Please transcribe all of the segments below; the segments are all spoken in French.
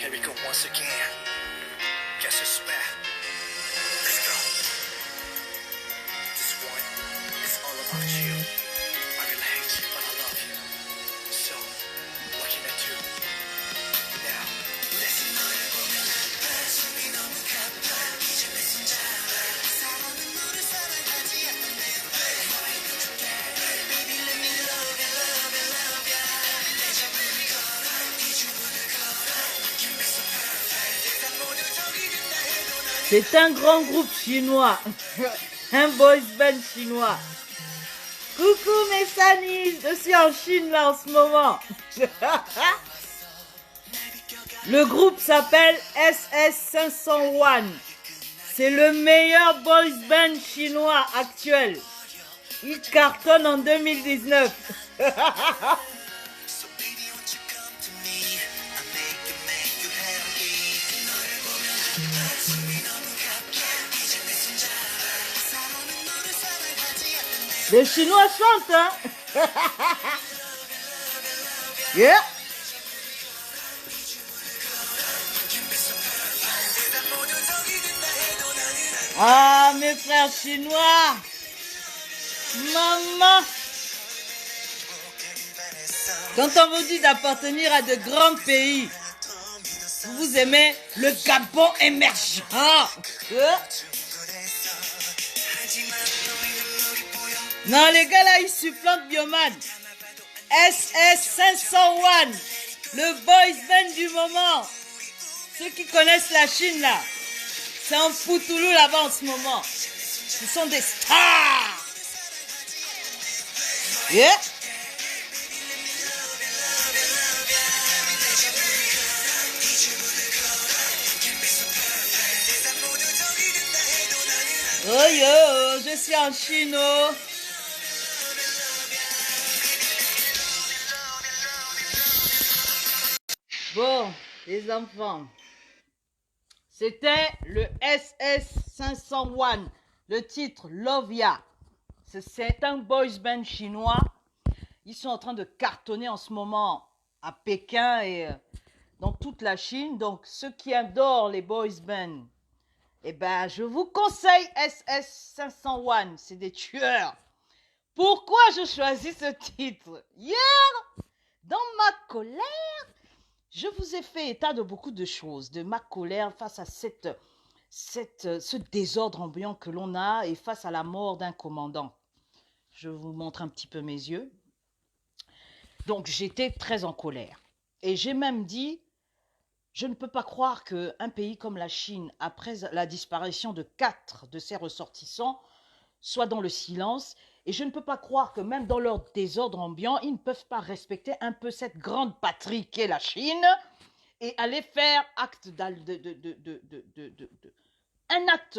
Here we go once again. Guess it's back. Let's go. This one is all about you. I really hate you, but I love you. So, what can I do? Now, listen. C'est un grand groupe chinois, un boys band chinois. Coucou mes sanis, je suis en Chine là en ce moment. Le groupe s'appelle SS501. C'est le meilleur boys band chinois actuel. Il cartonne en 2019. Les Chinois chantent, hein? Yeah. Ah, mes frères chinois! Maman! Quand on vous dit d'appartenir à de grands pays, vous aimez le Gabon émergent. Non, les gars là, ils supplantent Bioman. SS501, le boys band du moment. Ceux qui connaissent la Chine là, c'est en Poutoulou là-bas en ce moment. Ce sont des stars. Yeah. Oh yo, je suis en Chine. Oh. Bon, les enfants, c'était le SS501, le titre Lovia. C'est un boys band chinois. Ils sont en train de cartonner en ce moment à Pékin et dans toute la Chine. Donc, ceux qui adorent les boys bands, eh ben, je vous conseille SS501. C'est des tueurs. Pourquoi je choisis ce titre? Hier, dans ma colère, je vous ai fait état de beaucoup de choses, de ma colère face à ce désordre ambiant que l'on a et face à la mort d'un commandant. Je vous montre un petit peu mes yeux. Donc, j'étais très en colère. Et j'ai même dit, je ne peux pas croire qu'un pays comme la Chine, après la disparition de 4 de ses ressortissants, soit dans le silence. Et je ne peux pas croire que même dans leur désordre ambiant, ils ne peuvent pas respecter un peu cette grande patrie qu'est la Chine et aller faire acte un acte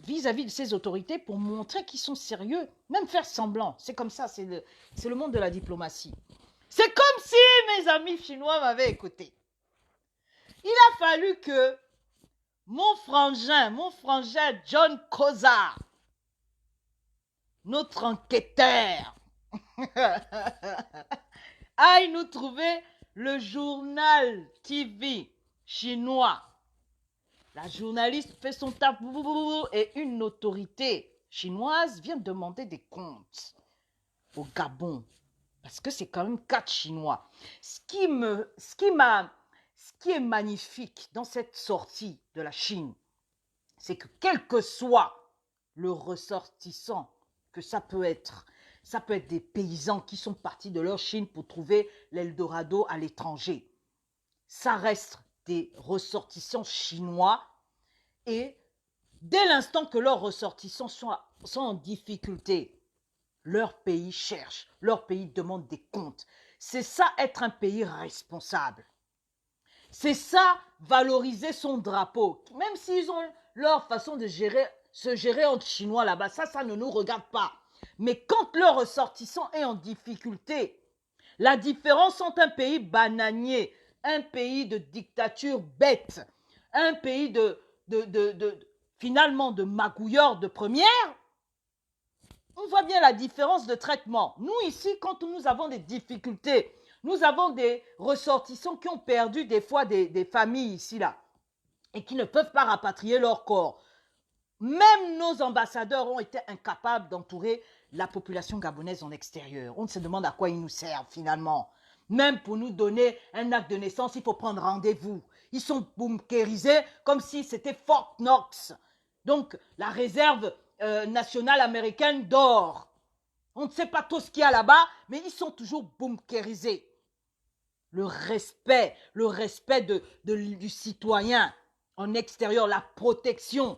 vis-à-vis de ces autorités pour montrer qu'ils sont sérieux, même faire semblant. C'est comme ça, c'est le monde de la diplomatie. C'est comme si mes amis chinois m'avaient écouté. Il a fallu que mon frangin John Koza, notre enquêteur, aille nous trouver le journal TV chinois. La journaliste fait son taf et une autorité chinoise vient demander des comptes au Gabon. Parce que c'est quand même 4 Chinois. Ce qui est magnifique dans cette sortie de la Chine, c'est que quel que soit le ressortissant que ça peut être des paysans qui sont partis de leur Chine pour trouver l'Eldorado à l'étranger. Ça reste des ressortissants chinois et dès l'instant que leurs ressortissants sont en difficulté, leur pays cherche, leur pays demande des comptes. C'est ça être un pays responsable. C'est ça valoriser son drapeau. Même s'ils ont leur façon de se gérer entre Chinois là-bas, ça ne nous regarde pas. Mais quand leur ressortissant est en difficulté, la différence entre un pays bananier, un pays de dictature bête, un pays finalement de magouilleurs de première, On voit bien la différence de traitement. Nous, ici, quand nous avons des difficultés, nous avons des ressortissants qui ont perdu des fois des familles ici, là, et qui ne peuvent pas rapatrier leur corps. Même nos ambassadeurs ont été incapables d'entourer la population gabonaise en extérieur. On se demande à quoi ils nous servent finalement. Même pour nous donner un acte de naissance, il faut prendre rendez-vous. Ils sont bunkérisés comme si c'était Fort Knox. Donc, la réserve nationale américaine d'or. On ne sait pas tout ce qu'il y a là-bas, mais ils sont toujours bunkérisés. Le respect du citoyen en extérieur, la protection.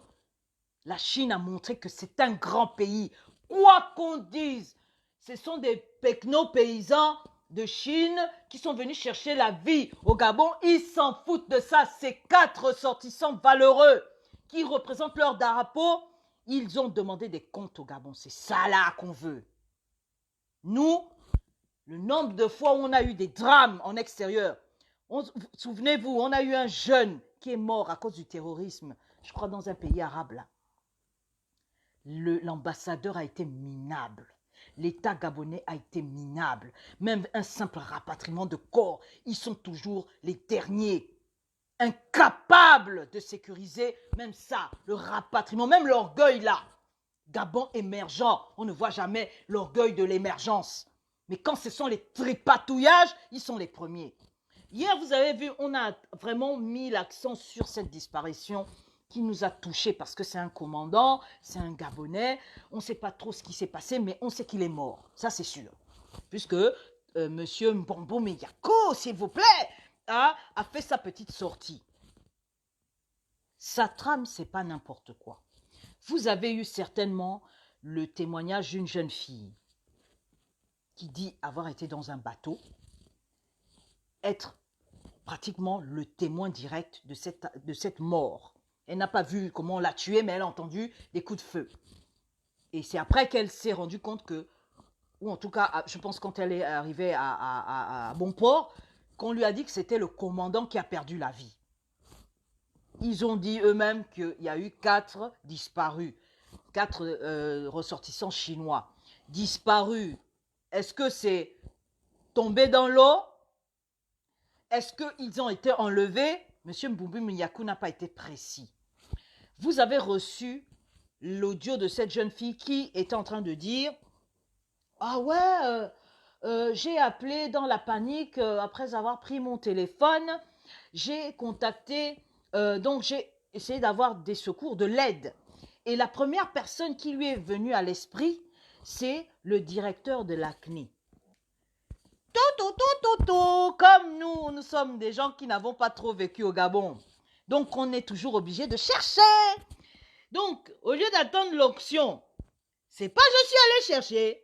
La Chine a montré que c'est un grand pays. Quoi qu'on dise, ce sont des pecno-paysans de Chine qui sont venus chercher la vie au Gabon. Ils s'en foutent de ça. Ces 4 ressortissants valeureux qui représentent leur drapeau, ils ont demandé des comptes au Gabon. C'est ça là qu'on veut. Nous, le nombre de fois où on a eu des drames en extérieur, souvenez-vous, on a eu un jeune qui est mort à cause du terrorisme, je crois dans un pays arabe là. L'ambassadeur a été minable. L'État gabonais a été minable. Même un simple rapatriement de corps, ils sont toujours les derniers. Incapables de sécuriser même ça, le rapatriement, même l'orgueil là. Gabon émergent, on ne voit jamais l'orgueil de l'émergence. Mais quand ce sont les tripatouillages, ils sont les premiers. Hier, vous avez vu, on a vraiment mis l'accent sur cette disparition qui nous a touchés parce que c'est un commandant, c'est un Gabonais. On ne sait pas trop ce qui s'est passé, mais on sait qu'il est mort. Ça, c'est sûr. Puisque monsieur Mbombo Meyako, s'il vous plaît, a fait sa petite sortie. Sa trame, c'est pas n'importe quoi. Vous avez eu certainement le témoignage d'une jeune fille qui dit avoir été dans un bateau, être pratiquement le témoin direct de cette mort. Elle n'a pas vu comment on l'a tué, mais elle a entendu des coups de feu. Et c'est après qu'elle s'est rendue compte que, ou en tout cas, je pense quand elle est arrivée à Bonport, qu'on lui a dit que c'était le commandant qui a perdu la vie. Ils ont dit eux-mêmes qu'il y a eu 4 disparus, 4 ressortissants chinois. Disparus, est-ce que c'est tombé dans l'eau? Est-ce qu'ils ont été enlevés? Monsieur Mbumbu Myaku n'a pas été précis. Vous avez reçu l'audio de cette jeune fille qui était en train de dire « Ah ouais, j'ai appelé dans la panique après avoir pris mon téléphone. J'ai contacté, donc j'ai essayé d'avoir des secours, de l'aide. Et la première personne qui lui est venue à l'esprit, c'est le directeur de la CNI. Comme nous sommes des gens qui n'avons pas trop vécu au Gabon. Donc, on est toujours obligé de chercher. Donc, au lieu d'attendre l'option, c'est pas je suis allé chercher.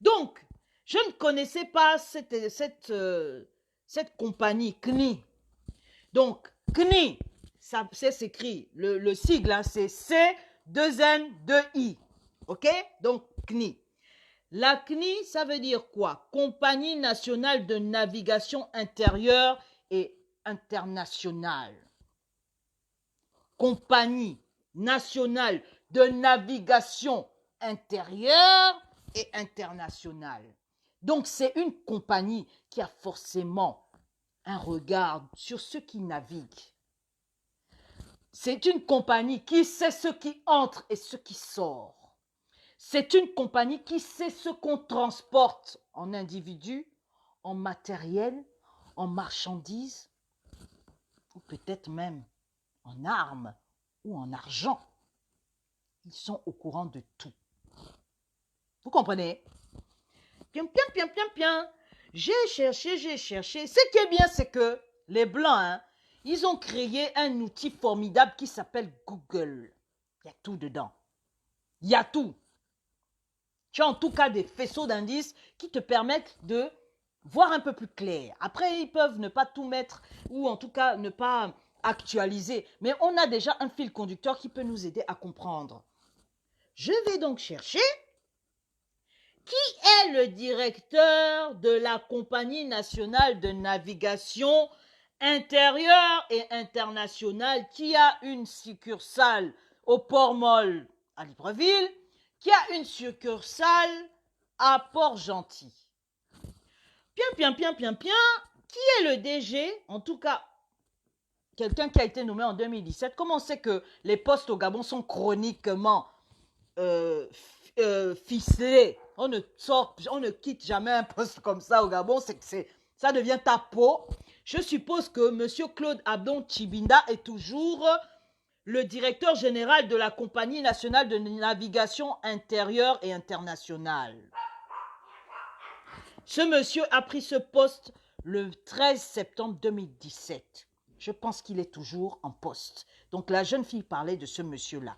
Donc, je ne connaissais pas cette compagnie CNI. Donc, CNI, ça s'écrit, le sigle, hein, c'est C2N2I. OK? Donc, CNI. La CNI, ça veut dire quoi? Compagnie nationale de navigation intérieure et internationale. Compagnie nationale de navigation intérieure et internationale. Donc, c'est une compagnie qui a forcément un regard sur ceux qui naviguent. C'est une compagnie qui sait ce qui entre et ce qui sort. C'est une compagnie qui sait ce qu'on transporte en individus, en matériel, en marchandises, ou peut-être même en armes ou en argent. Ils sont au courant de tout. Vous comprenez? J'ai cherché. Ce qui est bien, c'est que les Blancs, ils ont créé un outil formidable qui s'appelle Google. Il y a tout dedans. Il y a tout. Tu as en tout cas des faisceaux d'indices qui te permettent de voir un peu plus clair. Après, ils peuvent ne pas tout mettre ou en tout cas ne pas actualiser. Mais on a déjà un fil conducteur qui peut nous aider à comprendre. Je vais donc chercher qui est le directeur de la Compagnie nationale de navigation intérieure et internationale qui a une succursale au Port-Molle à Libreville, qui a une succursale à Port-Gentil. Bien. Qui est le DG? En tout cas, quelqu'un qui a été nommé en 2017. Comme on sait que les postes au Gabon sont chroniquement ficelés, on ne quitte jamais un poste comme ça au Gabon, ça devient ta peau. Je suppose que M. Claude Abdon Tchibinda est toujours le directeur général de la Compagnie nationale de navigation intérieure et internationale. Ce monsieur a pris ce poste le 13 septembre 2017. Je pense qu'il est toujours en poste. Donc la jeune fille parlait de ce monsieur-là.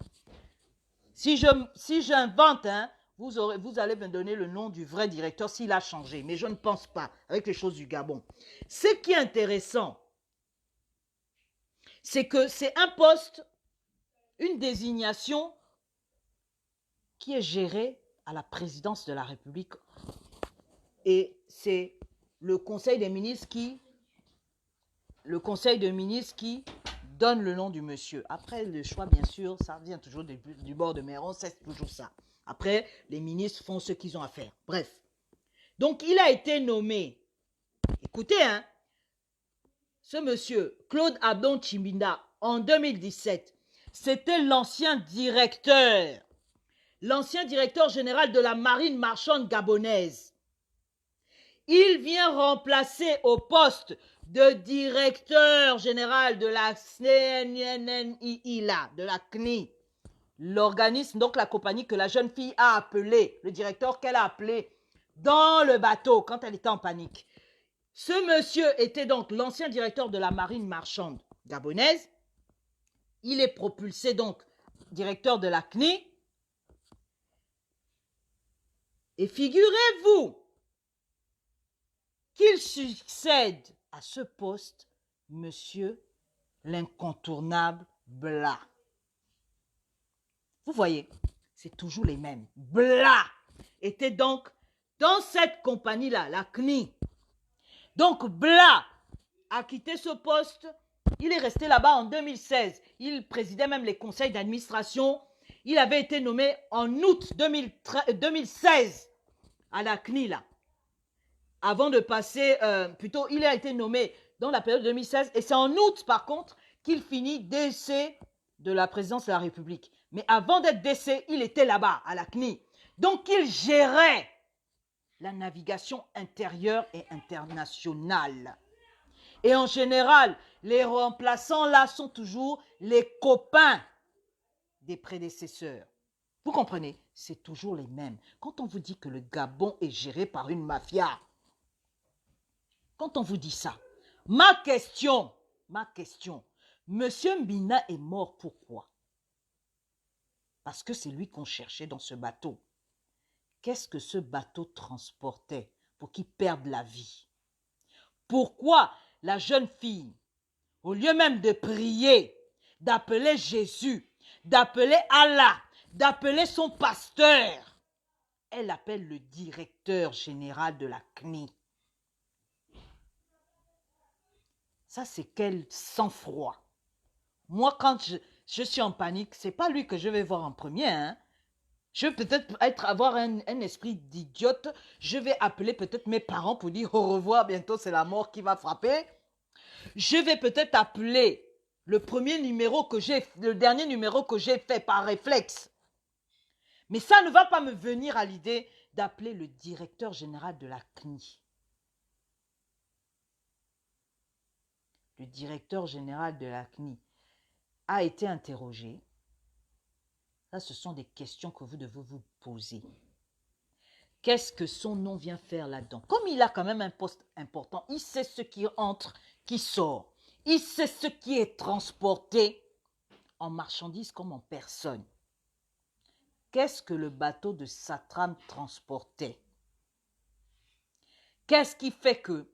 Si j'invente, hein, vous allez me donner le nom du vrai directeur s'il a changé. Mais je ne pense pas avec les choses du Gabon. Ce qui est intéressant, c'est que c'est un poste, une désignation qui est gérée à la présidence de la République. Et c'est le Conseil des ministres qui donne le nom du monsieur. Après, le choix, bien sûr, ça vient toujours du bord de mer. On sait toujours ça. Après, les ministres font ce qu'ils ont à faire. Bref. Donc, il a été nommé. Écoutez, hein. Ce monsieur, Claude Abdon Tchibinda, en 2017, c'était l'ancien directeur général de la marine marchande gabonaise. Il vient remplacer au poste de directeur général de la CNNII, de la CNI, l'organisme, donc la compagnie que la jeune fille a appelée, le directeur qu'elle a appelé dans le bateau quand elle était en panique. Ce monsieur était donc l'ancien directeur de la marine marchande gabonaise. Il est propulsé donc directeur de la CNI. Et figurez-vous qu'il succède à ce poste monsieur l'incontournable Bla. Vous voyez, c'est toujours les mêmes. Bla était donc dans cette compagnie-là, la CNI. Donc Bla a quitté ce poste. Il est resté là-bas en 2016. Il présidait même les conseils d'administration. Il avait été nommé en août 2016 à la CNI là. Avant de passer, plutôt, il a été nommé dans la période 2016 et c'est en août, par contre, qu'il finit DC de la présidence de la République. Mais avant d'être DC, il était là-bas, à la CNI. Donc, il gérait la navigation intérieure et internationale. Et en général, les remplaçants là sont toujours les copains des prédécesseurs. Vous comprenez? C'est toujours les mêmes. Quand on vous dit que le Gabon est géré par une mafia, quand on vous dit ça, ma question, Monsieur Mbina est mort pourquoi? Parce que c'est lui qu'on cherchait dans ce bateau. Qu'est-ce que ce bateau transportait pour qu'il perde la vie? Pourquoi la jeune fille, au lieu même de prier, d'appeler Jésus, d'appeler Allah, d'appeler son pasteur, elle appelle le directeur général de la CNI? Ça, c'est quel sang-froid. Moi, quand je suis en panique, ce n'est pas lui que je vais voir en premier. Hein. Je vais peut-être avoir un esprit d'idiote. Je vais appeler peut-être mes parents pour dire au revoir, bientôt c'est la mort qui va frapper. Je vais peut-être appeler le dernier numéro que j'ai fait par réflexe. Mais ça ne va pas me venir à l'idée d'appeler le directeur général de la CNI. Le directeur général de la CNI a été interrogé. Ça, ce sont des questions que vous devez vous poser. Qu'est-ce que son nom vient faire là-dedans? Comme il a quand même un poste important, il sait ce qui entre, qui sort. Il sait ce qui est transporté en marchandises comme en personnes. Qu'est-ce que le bateau de Satram transportait? Qu'est-ce qui fait que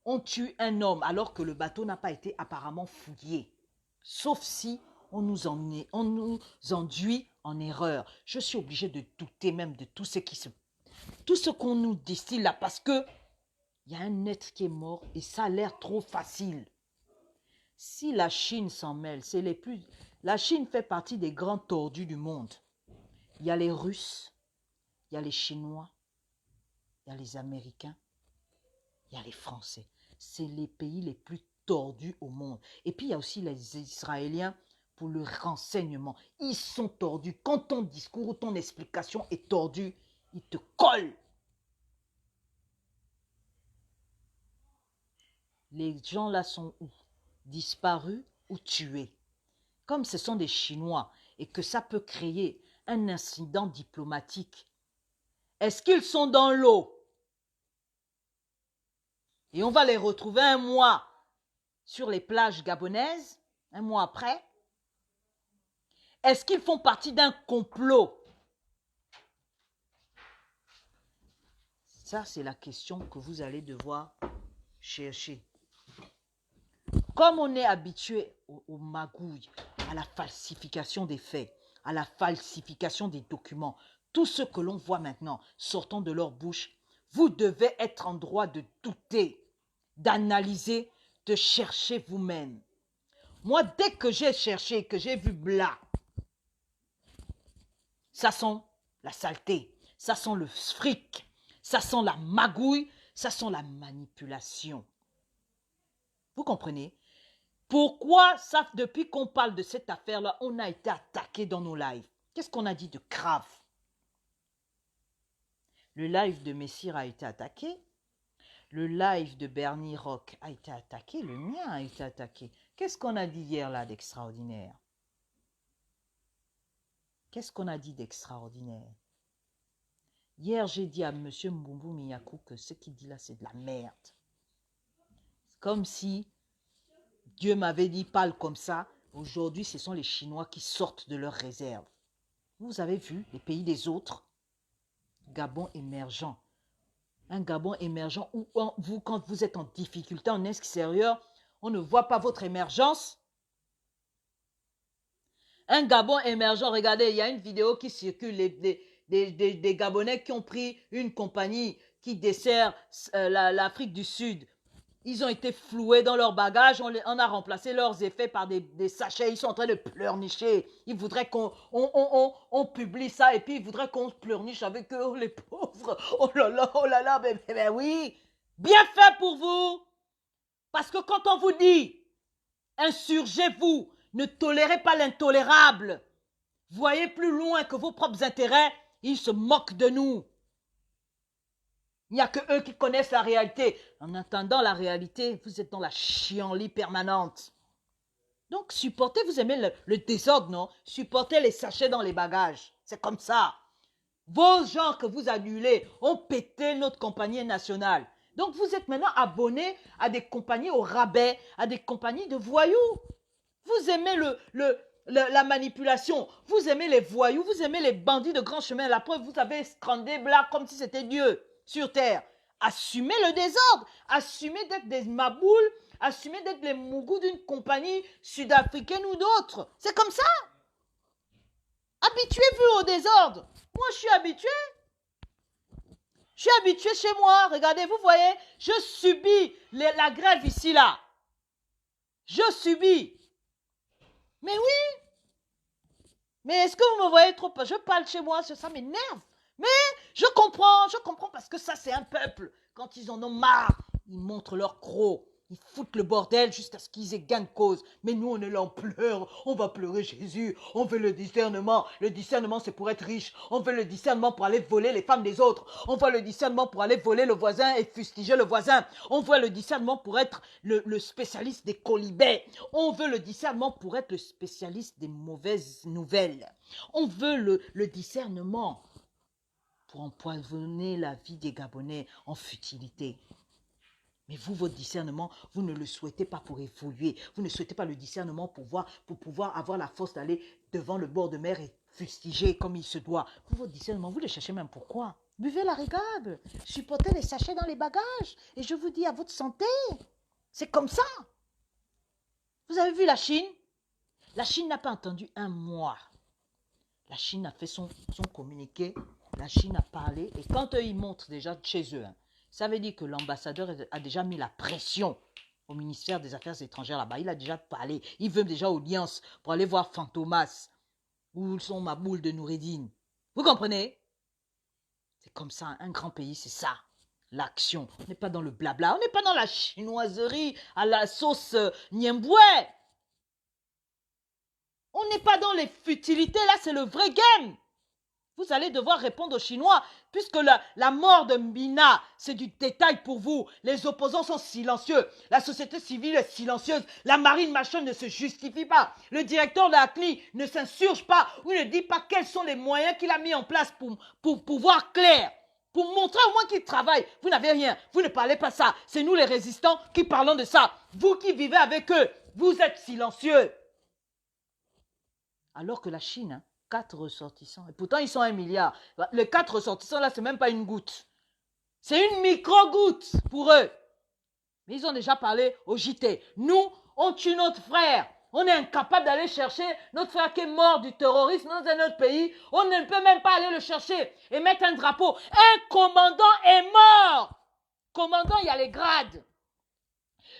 on tue un homme alors que le bateau n'a pas été apparemment fouillé? Sauf si on nous enduit en erreur. Je suis obligée de douter même de tout ce qu'on nous distille là parce que il y a un être qui est mort et ça a l'air trop facile. Si la Chine s'en mêle, la Chine fait partie des grands tordus du monde. Il y a les Russes, il y a les Chinois, il y a les Américains, il y a les Français. C'est les pays les plus tordus au monde. Et puis, il y a aussi les Israéliens pour le renseignement. Ils sont tordus. Quand ton discours ou ton explication est tordue, ils te collent. Les gens là sont où? Disparus ou tués. Comme ce sont des Chinois et que ça peut créer un incident diplomatique, est-ce qu'ils sont dans l'eau? Et on va les retrouver un mois sur les plages gabonaises, un mois après. Est-ce qu'ils font partie d'un complot? Ça, c'est la question que vous allez devoir chercher. Comme on est habitué aux magouilles, à la falsification des faits, à la falsification des documents, tout ce que l'on voit maintenant sortant de leur bouche, vous devez être en droit de douter, d'analyser, de chercher vous-même. Moi, dès que j'ai cherché, que j'ai vu bla, ça sent la saleté, ça sent le fric, ça sent la magouille, ça sent la manipulation. Vous comprenez? Pourquoi ça, depuis qu'on parle de cette affaire-là, on a été attaqué dans nos lives? Qu'est-ce qu'on a dit de grave? Le live de Messire a été attaqué. Le live de Bernie Rock a été attaqué. Le mien a été attaqué. Qu'est-ce qu'on a dit hier là d'extraordinaire? Qu'est-ce qu'on a dit d'extraordinaire? Hier, j'ai dit à M. Mbumbu Miyaku que ce qu'il dit là, c'est de la merde. C'est comme si Dieu m'avait dit, parle comme ça. Aujourd'hui, ce sont les Chinois qui sortent de leurs réserves. Vous avez vu les pays des autres? Gabon émergent. Un Gabon émergent où vous, quand vous êtes en difficulté en extérieur, on ne voit pas votre émergence. Un Gabon émergent, regardez, il y a une vidéo qui circule, des Gabonais qui ont pris une compagnie qui dessert l'Afrique du Sud. Ils ont été floués dans leur bagage, on a remplacé leurs effets par des sachets, ils sont en train de pleurnicher. Ils voudraient qu'on publie ça et puis ils voudraient qu'on pleurniche avec eux, les pauvres. Oh là là, ben oui. Bien fait pour vous. Parce que quand on vous dit, insurgez-vous, ne tolérez pas l'intolérable, voyez plus loin que vos propres intérêts, ils se moquent de nous. Il n'y a que eux qui connaissent la réalité. En attendant la réalité, vous êtes dans la chienlit permanente. Donc, supportez, vous aimez le désordre, non? Supportez les sachets dans les bagages. C'est comme ça. Vos gens que vous annulez ont pété notre compagnie nationale. Donc, vous êtes maintenant abonnés à des compagnies au rabais, à des compagnies de voyous. Vous aimez la manipulation. Vous aimez les voyous. Vous aimez les bandits de grand chemin. La preuve, vous avez scandé là comme si c'était Dieu sur terre. Assumez le désordre. Assumez d'être des maboules. Assumez d'être les mougous d'une compagnie sud-africaine ou d'autres. C'est comme ça. Habituez-vous au désordre. Moi, je suis habitué. Je suis habitué chez moi. Regardez, vous voyez, je subis la grève ici, là. Je subis. Mais oui. Mais est-ce que vous me voyez trop? Je parle chez moi, ça m'énerve. Mais je comprends parce que ça, c'est un peuple. Quand ils en ont marre, ils montrent leur croc. Ils foutent le bordel jusqu'à ce qu'ils aient gain de cause. Mais nous, on est là, on pleure. On va pleurer Jésus. On veut le discernement. Le discernement, c'est pour être riche. On veut le discernement pour aller voler les femmes des autres. On veut le discernement pour aller voler le voisin et fustiger le voisin. On veut le discernement pour être le spécialiste des colibets. On veut le discernement pour être le spécialiste des mauvaises nouvelles. On veut le discernement pour empoisonner la vie des Gabonais en futilité. Mais vous, votre discernement, vous ne le souhaitez pas pour évoluer. Vous ne souhaitez pas le discernement pour pouvoir avoir la force d'aller devant le bord de mer et fustiger comme il se doit. Vous, votre discernement, vous le cherchez même pourquoi? Buvez la régade, supportez les sachets dans les bagages. Et je vous dis à votre santé, c'est comme ça. Vous avez vu la Chine? La Chine n'a pas attendu un mois. La Chine a fait son communiqué. La Chine a parlé. Et quand eux, ils montrent déjà chez eux, ça veut dire que l'ambassadeur a déjà mis la pression au ministère des Affaires étrangères là-bas. Il a déjà parlé. Il veut déjà audience pour aller voir Fantomas ou son Maboul de Noureddine. Vous comprenez? C'est comme ça, un grand pays, c'est ça. L'action. On n'est pas dans le blabla, on n'est pas dans la chinoiserie à la sauce Niemboué. On n'est pas dans les futilités, là c'est le vrai game. Vous allez devoir répondre aux Chinois, puisque la mort de Mbina, c'est du détail pour vous. Les opposants sont silencieux. La société civile est silencieuse. La marine machin ne se justifie pas. Le directeur de la CNI ne s'insurge pas ou ne dit pas quels sont les moyens qu'il a mis en place pour voir clair. Pour montrer au moins qu'il travaille. Vous n'avez rien. Vous ne parlez pas ça. C'est nous les résistants qui parlons de ça. Vous qui vivez avec eux, vous êtes silencieux. Alors que la Chine, hein, 4 ressortissants. Et pourtant, ils sont 1 milliard. Les 4 ressortissants, là, c'est même pas une goutte. C'est une micro-goutte pour eux. Mais ils ont déjà parlé au JT. Nous, on tue notre frère. On est incapable d'aller chercher notre frère qui est mort du terrorisme dans un autre pays. On ne peut même pas aller le chercher et mettre un drapeau. Un commandant est mort. Commandant, il y a les grades.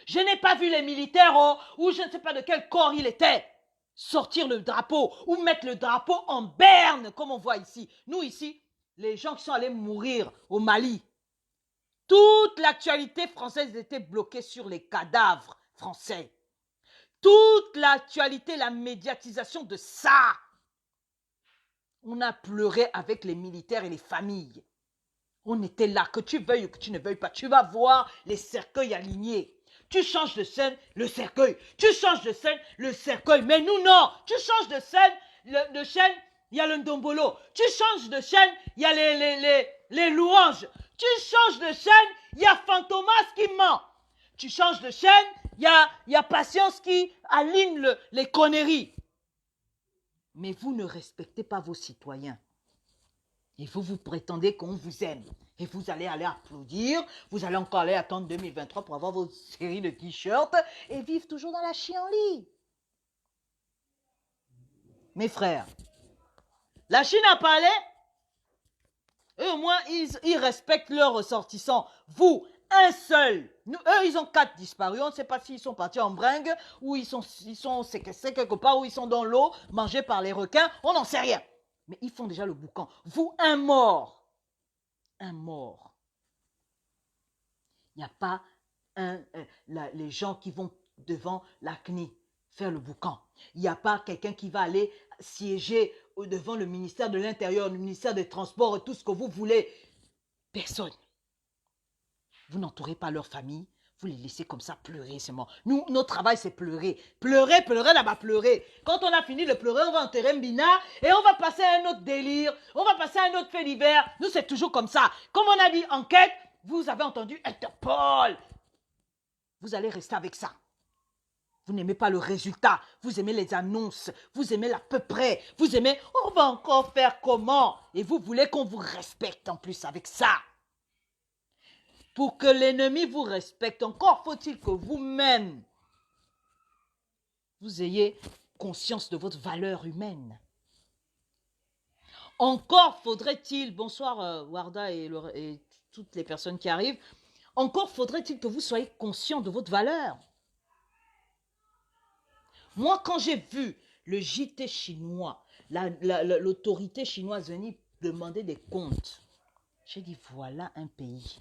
Je n'ai pas vu les militaires ou je ne sais pas de quel corps il était. Sortir le drapeau ou mettre le drapeau en berne, comme on voit ici. Nous, ici, les gens qui sont allés mourir au Mali, toute l'actualité française était bloquée sur les cadavres français. Toute l'actualité, la médiatisation de ça. On a pleuré avec les militaires et les familles. On était là, que tu veuilles ou que tu ne veuilles pas. Tu vas voir les cercueils alignés. Tu changes de scène, le cercueil. Tu changes de scène, le cercueil. Mais nous, non. Tu changes de scène, il y a le ndombolo. Tu changes de chaîne, il y a les louanges. Tu changes de chaîne, il y a Fantomas qui ment. Tu changes de chaîne, il y a Patience qui aligne les conneries. Mais vous ne respectez pas vos citoyens. Et vous prétendez qu'on vous aime. Et vous allez aller applaudir, vous allez encore aller attendre 2023 pour avoir votre série de t-shirts et vivre toujours dans la chienlit. Mes frères, la Chine a parlé, eux au moins ils respectent leurs ressortissants. Vous, un seul. Eux, ils ont 4 disparus. On ne sait pas s'ils sont partis en bringue ou ils sont séquestrés quelque part ou ils sont dans l'eau, mangés par les requins. On n'en sait rien. Mais ils font déjà le boucan. Vous, un mort. Un mort. Il n'y a pas les gens qui vont devant la CNI faire le boucan. Il n'y a pas quelqu'un qui va aller siéger devant le ministère de l'Intérieur, le ministère des Transports, tout ce que vous voulez. Personne. Vous n'entourez pas leur famille. Vous les laissez comme ça pleurer, c'est mort. Nous, notre travail, c'est pleurer. Pleurer, pleurer, là-bas, pleurer. Quand on a fini de pleurer, on va enterrer Mbina et on va passer à un autre délire. On va passer à un autre fait divers. Nous, c'est toujours comme ça. Comme on a dit, enquête, vous avez entendu Interpol. Vous allez rester avec ça. Vous n'aimez pas le résultat. Vous aimez les annonces. Vous aimez l'à peu près. Vous aimez, on va encore faire comment? Et vous voulez qu'on vous respecte en plus avec ça. Pour que l'ennemi vous respecte, encore faut-il que vous-même, vous ayez conscience de votre valeur humaine. Encore faudrait-il, bonsoir Warda et toutes les personnes qui arrivent, encore faudrait-il que vous soyez conscient de votre valeur. Moi, quand j'ai vu le JT chinois, l'autorité chinoise venir demander des comptes, j'ai dit voilà un pays.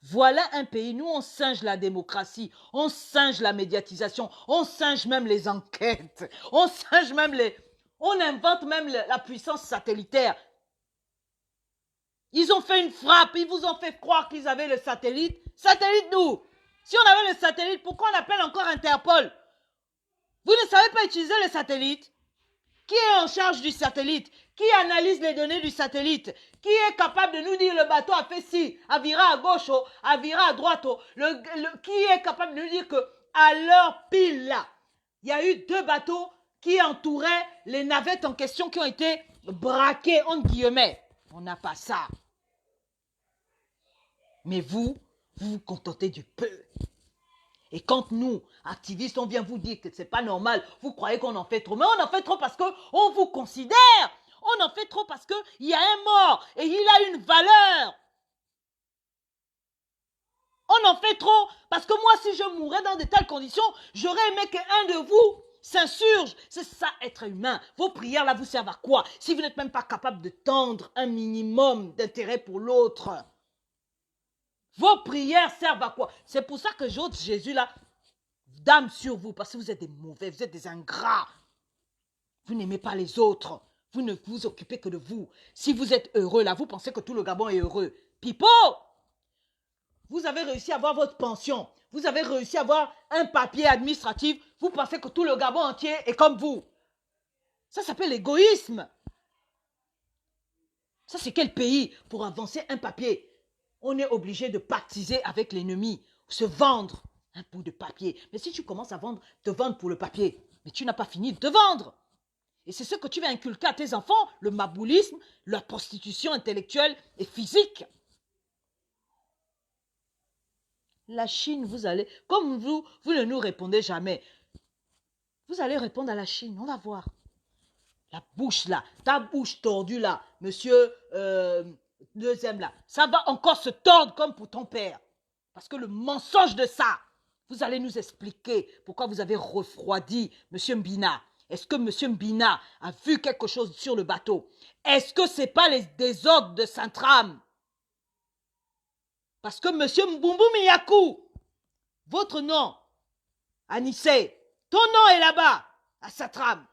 Voilà un pays, nous on singe la démocratie, on singe la médiatisation, on singe même les enquêtes, on singe même on invente même la puissance satellitaire. Ils ont fait une frappe, ils vous ont fait croire qu'ils avaient le satellite. Satellite d'où? Si on avait le satellite, pourquoi on appelle encore Interpol? Vous ne savez pas utiliser le satellite? Qui est en charge du satellite? Qui analyse les données du satellite? Qui est capable de nous dire le bateau a fait ci, a viré à gauche, a viré à droite? Qui est capable de nous dire qu'à l'heure pile là, il y a eu 2 bateaux qui entouraient les navettes en question qui ont été braquées, entre guillemets. On n'a pas ça. Mais vous vous contentez du peu. Et quand nous, activistes, on vient vous dire que ce n'est pas normal, vous croyez qu'on en fait trop. Mais on en fait trop parce qu'on vous considère. On en fait trop parce qu'il y a un mort et il a une valeur. On en fait trop parce que moi, si je mourais dans de telles conditions, j'aurais aimé qu'un de vous s'insurgent. C'est ça, être humain. Vos prières, là, vous servent à quoi? Si vous n'êtes même pas capable de tendre un minimum d'intérêt pour l'autre. Vos prières servent à quoi? C'est pour ça que j'ôte Jésus, là, dame sur vous, parce que vous êtes des mauvais, vous êtes des ingrats. Vous n'aimez pas les autres. Vous ne vous occupez que de vous. Si vous êtes heureux, là, vous pensez que tout le Gabon est heureux. Pipo! Vous avez réussi à avoir votre pension. Vous avez réussi à avoir un papier administratif. Vous pensez que tout le Gabon entier est comme vous. Ça s'appelle l'égoïsme. Ça, c'est quel pays? Pour avancer un papier, on est obligé de pactiser avec l'ennemi, se vendre un bout de papier. Mais si tu commences à te vendre pour le papier, mais tu n'as pas fini de te vendre. Et c'est ce que tu vas inculquer à tes enfants, le maboulisme, la prostitution intellectuelle et physique. La Chine, vous allez, comme vous ne nous répondez jamais, vous allez répondre à la Chine, on va voir. La bouche là, ta bouche tordue là, monsieur deuxième là, ça va encore se tordre comme pour ton père. Parce que le mensonge de ça, vous allez nous expliquer pourquoi vous avez refroidi monsieur Mbina. Est-ce que monsieur Mbina a vu quelque chose sur le bateau? Est-ce que ce n'est pas les désordres de Saint-Tram? Parce que monsieur Mbumbu Miyaku, votre nom, Anissé, ton nom est là-bas, à Saint-Tram.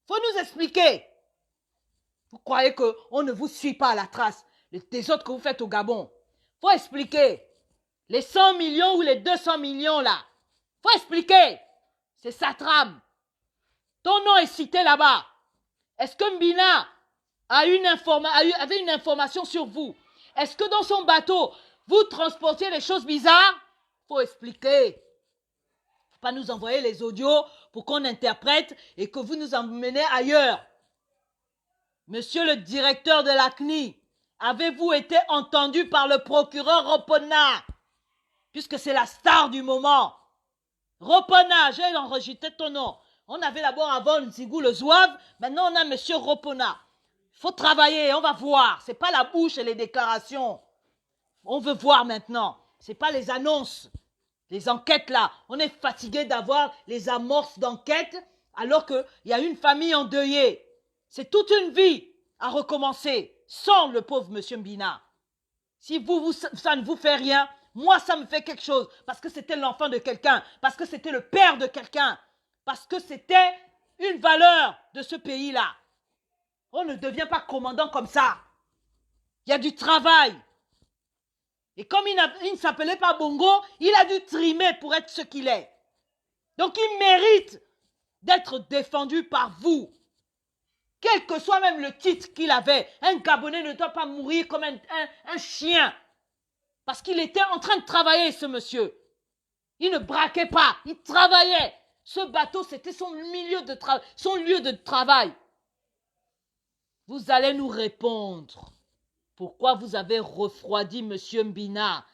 Faut nous expliquer. Vous croyez qu'on ne vous suit pas à la trace des autres que vous faites au Gabon? Faut expliquer. Les 100 millions ou les 200 millions là. Faut expliquer. C'est Saint-Tram. Ton nom est cité là-bas. Est-ce que Mbina avait une information sur vous? Est-ce que dans son bateau, vous transportiez des choses bizarres? Faut expliquer. Faut pas nous envoyer les audios pour qu'on interprète et que vous nous emmenez ailleurs. Monsieur le directeur de la CNI, avez-vous été entendu par le procureur Ropona? Puisque c'est la star du moment. Ropona, j'ai enregistré ton nom. On avait d'abord avant Nzigou le Zouave, maintenant on a monsieur Ropona. Il faut travailler, on va voir. Ce n'est pas la bouche et les déclarations. On veut voir maintenant. Ce n'est pas les annonces. Les enquêtes là, on est fatigué d'avoir les amorces d'enquête alors qu'il y a une famille endeuillée. C'est toute une vie à recommencer sans le pauvre monsieur Mbina. Si ça ne vous fait rien, moi ça me fait quelque chose parce que c'était l'enfant de quelqu'un, parce que c'était le père de quelqu'un, parce que c'était une valeur de ce pays-là. On ne devient pas commandant comme ça. Il y a du travail. Et comme il ne s'appelait pas Bongo, il a dû trimer pour être ce qu'il est. Donc il mérite d'être défendu par vous. Quel que soit même le titre qu'il avait, un Gabonais ne doit pas mourir comme un chien. Parce qu'il était en train de travailler, ce monsieur. Il ne braquait pas, il travaillait. Ce bateau, c'était son lieu de travail. Vous allez nous répondre. Pourquoi vous avez refroidi monsieur Mbina?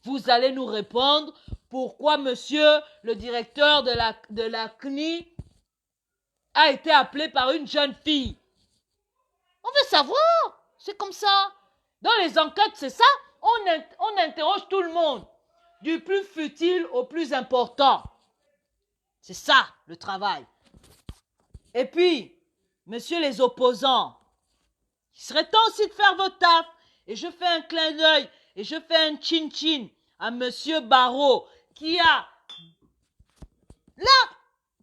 Vous allez nous répondre pourquoi monsieur le directeur de la CNI a été appelé par une jeune fille. On veut savoir. C'est comme ça. Dans les enquêtes, c'est ça. On interroge tout le monde. Du plus futile au plus important. C'est ça, le travail. Et puis, monsieur les opposants, il serait temps aussi de faire votre taf. Et je fais un clin d'œil et je fais un chin-chin à monsieur Barrault qui a... Là,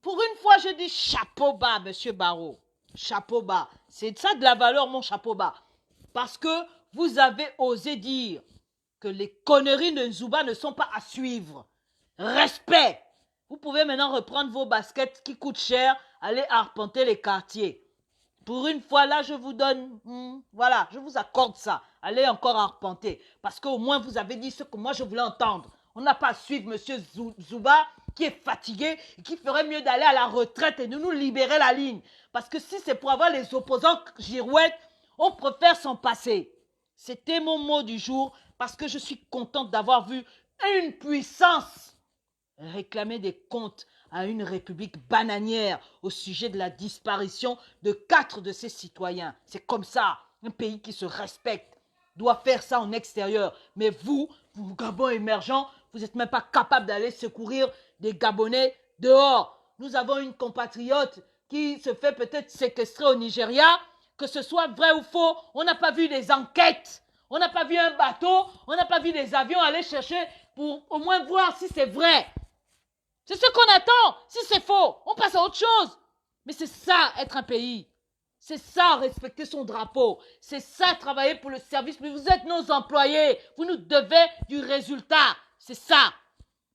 pour une fois, je dis chapeau bas, monsieur Barrault. Chapeau bas. C'est ça de la valeur, mon chapeau bas. Parce que vous avez osé dire que les conneries de Nzouba ne sont pas à suivre. Respect. Vous pouvez maintenant reprendre vos baskets qui coûtent cher, aller arpenter les quartiers. Pour une fois, là, je vous donne, voilà, je vous accorde ça. Allez encore arpenter. Parce qu'au moins, vous avez dit ce que moi, je voulais entendre. On n'a pas à suivre monsieur Zouba, qui est fatigué, et qui ferait mieux d'aller à la retraite et de nous libérer la ligne. Parce que si c'est pour avoir les opposants girouettes, on préfère s'en passer. C'était mon mot du jour, parce que je suis contente d'avoir vu une puissance réclamer des comptes à une république bananière au sujet de la disparition de 4 de ses citoyens. C'est comme ça, un pays qui se respecte doit faire ça en extérieur. Mais vous Gabon émergent, vous n'êtes même pas capable d'aller secourir des Gabonais dehors. nous avons une compatriote qui se fait peut-être séquestrer au Nigeria, que ce soit vrai ou faux, on n'a pas vu les enquêtes, on n'a pas vu un bateau, on n'a pas vu des avions aller chercher pour au moins voir si c'est vrai. C'est ce qu'on attend. Si c'est faux, on passe à autre chose. Mais c'est ça, être un pays. C'est ça, respecter son drapeau. C'est ça, travailler pour le service. Mais vous êtes nos employés. Vous nous devez du résultat. C'est ça.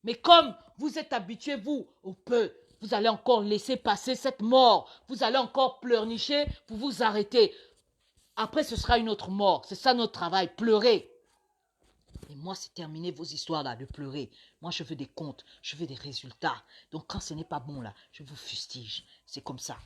Mais comme vous êtes habitués, vous, au peu, vous allez encore laisser passer cette mort. Vous allez encore pleurnicher pour vous arrêter. Après, ce sera une autre mort. C'est ça notre travail, pleurer. Et moi, c'est terminé vos histoires là, de pleurer. Moi, je veux des comptes, je veux des résultats. Donc, quand ce n'est pas bon là, je vous fustige. C'est comme ça.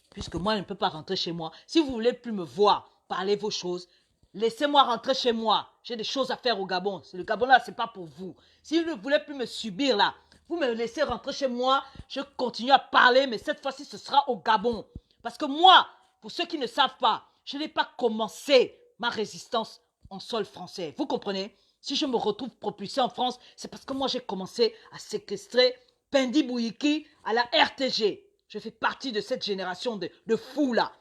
Puisque moi, je ne peux pas rentrer chez moi. Si vous voulez plus me voir, parler vos choses, laissez-moi rentrer chez moi. J'ai des choses à faire au Gabon. Le Gabon là, ce n'est pas pour vous. Si vous ne voulez plus me subir là, vous me laissez rentrer chez moi, je continue à parler, mais cette fois-ci, ce sera au Gabon. Parce que moi, pour ceux qui ne savent pas, je n'ai pas commencé ma résistance en sol français. Vous comprenez? Si je me retrouve propulsé en France, c'est parce que moi, j'ai commencé à séquestrer Pendi Bouyiki à la RTG. Je fais partie de cette génération de fous là,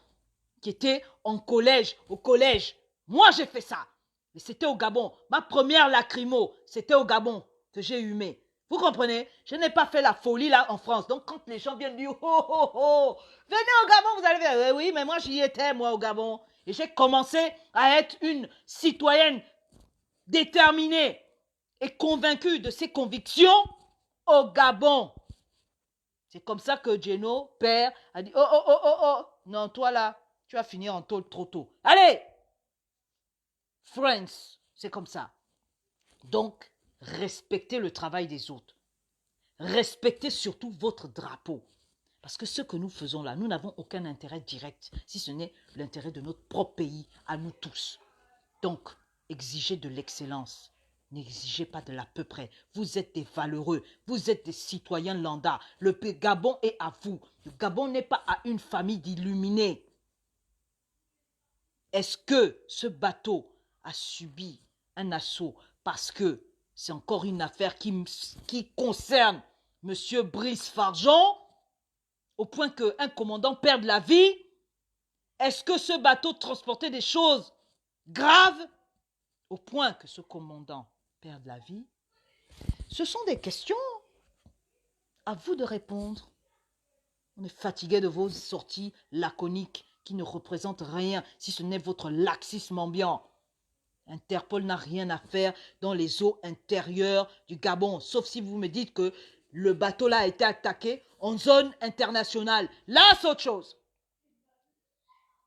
qui étaient en collège, au collège. Moi, j'ai fait ça. Mais c'était au Gabon. Ma première lacrymo, c'était au Gabon que j'ai humé. Vous comprenez? Je n'ai pas fait la folie là en France. Donc, quand les gens viennent dire, oh, oh, oh, venez au Gabon, vous allez dire, oui, mais moi, j'y étais, moi, au Gabon. Et j'ai commencé à être une citoyenne déterminée et convaincue de ses convictions au Gabon. C'est comme ça que Geno, père, a dit, oh, oh, oh, oh, oh, non, toi là, tu vas finir en tôle trop tôt. Allez! France, c'est comme ça. Donc, respectez le travail des autres. Respectez surtout votre drapeau. Parce que ce que nous faisons là, nous n'avons aucun intérêt direct, si ce n'est l'intérêt de notre propre pays, à nous tous. Donc, exigez de l'excellence. N'exigez pas de l'à peu près. Vous êtes des valeureux. Vous êtes des citoyens lambda. Le Gabon est à vous. Le Gabon n'est pas à une famille d'illuminés. Est-ce que ce bateau a subi un assaut parce que c'est encore une affaire qui concerne M. Brice Fargeon au point qu'un commandant perde la vie? Est-ce que ce bateau transportait des choses graves au point que ce commandant perde la vie? Ce sont des questions. À vous de répondre. On est fatigué de vos sorties laconiques qui ne représentent rien si ce n'est votre laxisme ambiant. Interpol n'a rien à faire dans les eaux intérieures du Gabon, sauf si vous me dites que le bateau là a été attaqué en zone internationale. Là, c'est autre chose.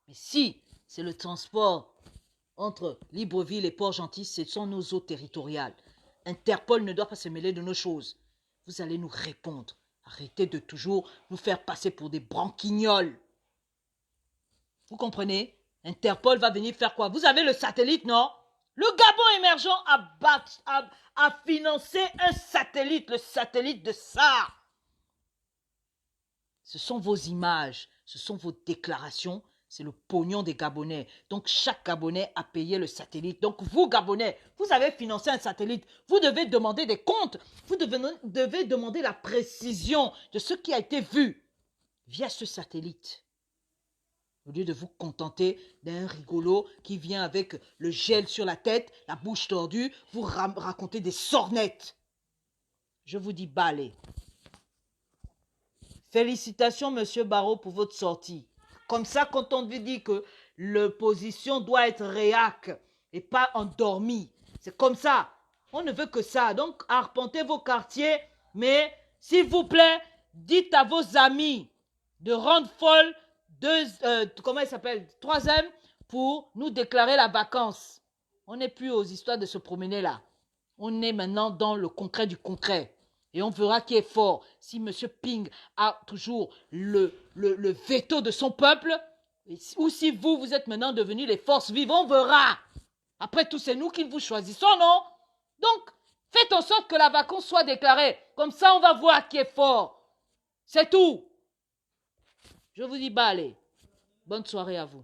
Mais si c'est le transport entre Libreville et Port-Gentil, ce sont nos eaux territoriales. Interpol ne doit pas se mêler de nos choses. Vous allez nous répondre. Arrêtez de toujours nous faire passer pour des branquignoles. Vous comprenez? Interpol va venir faire quoi? Vous avez le satellite, non? Le Gabon émergent a financé un satellite, le satellite de SAR. Ce sont vos images, ce sont vos déclarations, c'est le pognon des Gabonais. Donc chaque Gabonais a payé le satellite. Donc vous, Gabonais, vous avez financé un satellite. Vous devez demander des comptes. Vous devez demander la précision de ce qui a été vu via ce satellite. Au lieu de vous contenter d'un rigolo qui vient avec le gel sur la tête, la bouche tordue, vous racontez des sornettes. Je vous dis balai. Félicitations, Monsieur Barrot, pour votre sortie. Comme ça, quand on vous dit que l'opposition doit être réac et pas endormie, c'est comme ça. On ne veut que ça. Donc, arpentez vos quartiers, mais s'il vous plaît, dites à vos amis de rendre folle troisième, pour nous déclarer la vacance. On n'est plus aux histoires de se promener là. On est maintenant dans le concret du concret. Et on verra qui est fort. Si M. Ping a toujours le veto de son peuple, ou si vous êtes maintenant devenus les forces vives, on verra. Après tout, c'est nous qui vous choisissons, non? Donc, faites en sorte que la vacance soit déclarée. Comme ça, on va voir qui est fort. C'est tout. Je vous dis, bah allez, bonne soirée à vous.